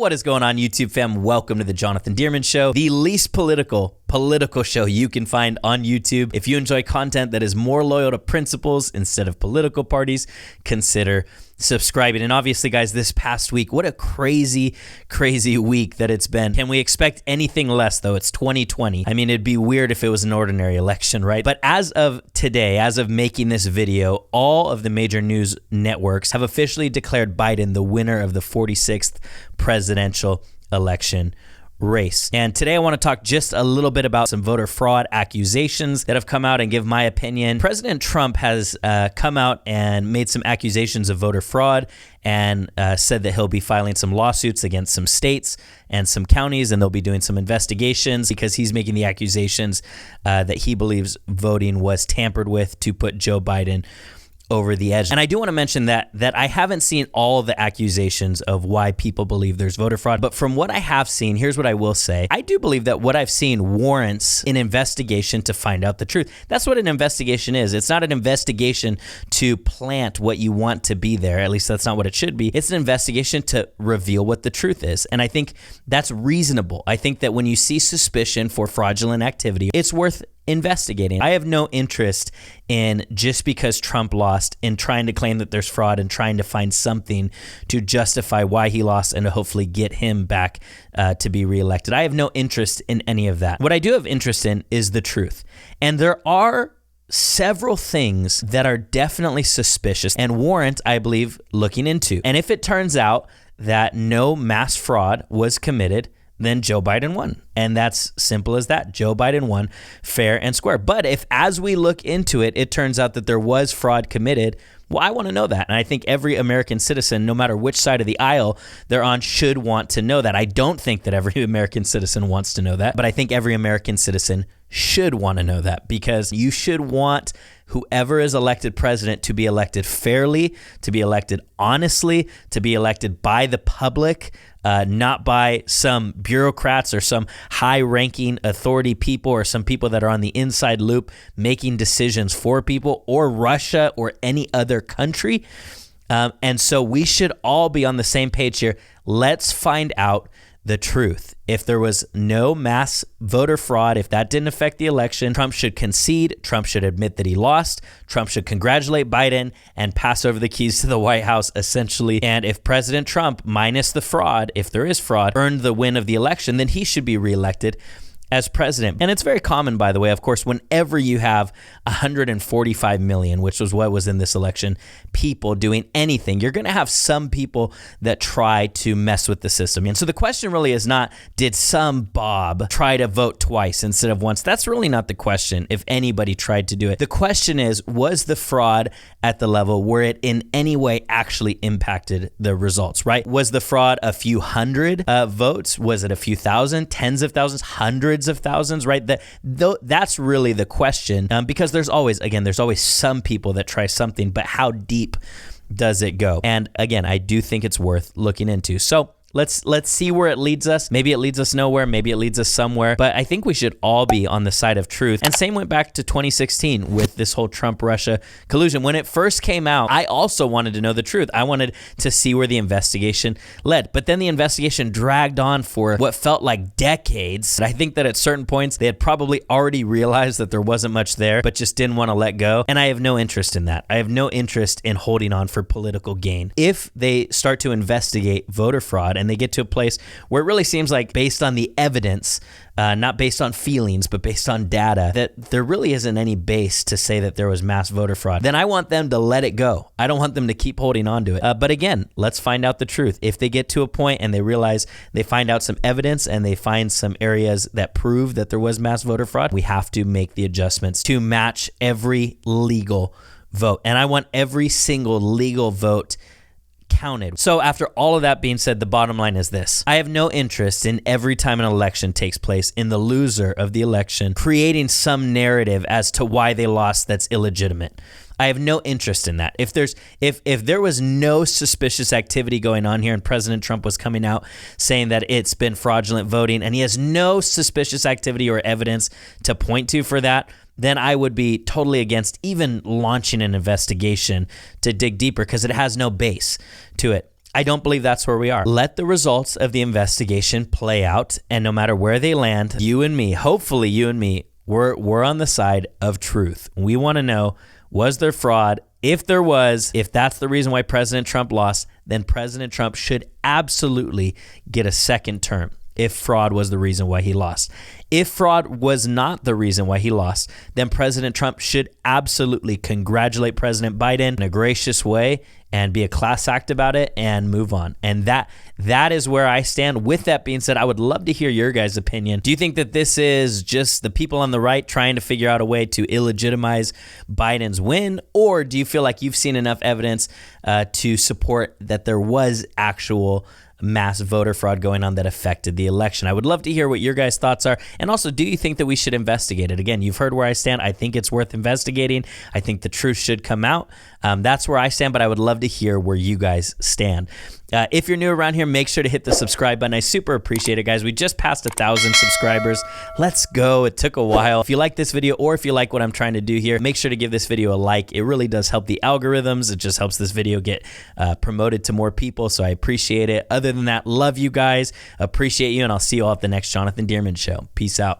What is going on, YouTube fam? Welcome to the Jonathan Dearman Show, the least political show you can find on YouTube. If you enjoy content that is more loyal to principles instead of political parties, consider subscribing. And obviously, guys, this past week, what a crazy week that it's been. Can we expect anything less, though? It's 2020. I mean, it'd be weird if it was an ordinary election, right? But as of today, as of making this video, all of the major news networks have officially declared Biden the winner of the 46th presidential election race. And today I want to talk just a little bit about some voter fraud accusations that have come out and give my opinion. President Trump has come out and made some accusations of voter fraud and said that he'll be filing some lawsuits against some states and some counties, and they'll be doing some investigations because he's making the accusations that he believes voting was tampered with to put Joe Biden over the edge. And I do want to mention that I haven't seen all the accusations of why people believe there's voter fraud, but from what I have seen, here's what I will say. I do believe that what I've seen warrants an investigation to find out the truth. That's what an investigation is. It's not an investigation to plant what you want to be there. At least that's not what it should be. It's an investigation to reveal what the truth is. And I think that's reasonable. I think that when you see suspicion for fraudulent activity, it's worth investigating. I have no interest in, just because Trump lost, in trying to claim that there's fraud and trying to find something to justify why he lost and to hopefully get him back to be reelected. I have no interest in any of that. What I do have interest in is the truth. And there are several things that are definitely suspicious and warrant, I believe, looking into. And if it turns out that no mass fraud was committed, then Joe Biden won. And that's simple as that. Joe Biden won fair and square. But if, as we look into it, it turns out that there was fraud committed, well, I want to know that. And I think every American citizen, no matter which side of the aisle they're on, should want to know that. I don't think that every American citizen wants to know that, but I think every American citizen should want to know that, because you should want whoever is elected president to be elected fairly, to be elected honestly, to be elected by the public, not by some bureaucrats or some high-ranking authority people or some people that are on the inside loop making decisions for people, or Russia or any other country. And so we should all be on the same page here. Let's find out the truth. If there was no mass voter fraud, if that didn't affect the election, Trump should concede. Trump should admit that he lost. Trump should congratulate Biden and pass over the keys to the White House, essentially. And if President Trump, minus the fraud, if there is fraud, earned the win of the election, then he should be reelected as president. And it's very common, by the way, of course, whenever you have 145 million, which was what was in this election, people doing anything, you're going to have some people that try to mess with the system. And so the question really is not, did some Bob try to vote twice instead of once? That's really not the question, if anybody tried to do it. The question is, was the fraud at the level where it in any way actually impacted the results, right? Was the fraud a few hundred votes? Was it a few thousand, tens of thousands, hundreds of thousands, right? That's really the question, because there's always some people that try something, but how deep does it go? And again, I do think it's worth looking into. So let's see where it leads us. Maybe it leads us nowhere. Maybe it leads us somewhere. But I think we should all be on the side of truth. And same went back to 2016 with this whole Trump-Russia collusion. When it first came out, I also wanted to know the truth. I wanted to see where the investigation led. But then the investigation dragged on for what felt like decades. I think that at certain points, they had probably already realized that there wasn't much there, but just didn't want to let go. And I have no interest in that. I have no interest in holding on for political gain. If they start to investigate voter fraud, and they get to a place where it really seems like, based on the evidence, not based on feelings, but based on data, that there really isn't any base to say that there was mass voter fraud, then I want them to let it go. I don't want them to keep holding on to it. But again, let's find out the truth. If they get to a point and they realize, they find out some evidence and they find some areas that prove that there was mass voter fraud, we have to make the adjustments to match every legal vote. And I want every single legal vote counted. So after all of that being said, the bottom line is this. I have no interest in, every time an election takes place, in the loser of the election creating some narrative as to why they lost that's illegitimate. I have no interest in that. If there was no suspicious activity going on here and President Trump was coming out saying that it's been fraudulent voting and he has no suspicious activity or evidence to point to for that, then I would be totally against even launching an investigation to dig deeper, because it has no base to it. I don't believe that's where we are. Let the results of the investigation play out, and no matter where they land, you and me, hopefully you and me, we're on the side of truth. We want to know, was there fraud? If there was, if that's the reason why President Trump lost, then President Trump should absolutely get a second term if fraud was the reason why he lost. If fraud was not the reason why he lost, then President Trump should absolutely congratulate President Biden in a gracious way and be a class act about it and move on. And that is where I stand. With that being said, I would love to hear your guys' opinion. Do you think that this is just the people on the right trying to figure out a way to illegitimize Biden's win? Or do you feel like you've seen enough evidence to support that there was actual mass voter fraud going on that affected the election? I would love to hear what your guys' thoughts are. And also, do you think that we should investigate it? Again, you've heard where I stand. I think it's worth investigating. I think the truth should come out. That's where I stand, but I would love to hear where you guys stand. If you're new around here, make sure to hit the subscribe button. I super appreciate it, guys. We just passed 1,000 subscribers. Let's go. It took a while. If you like this video or if you like what I'm trying to do here, make sure to give this video a like. It really does help the algorithms. It just helps this video get promoted to more people, so I appreciate it. Other than that, love you guys. Appreciate you, and I'll see you all at the next Jonathan Dierman Show. Peace out.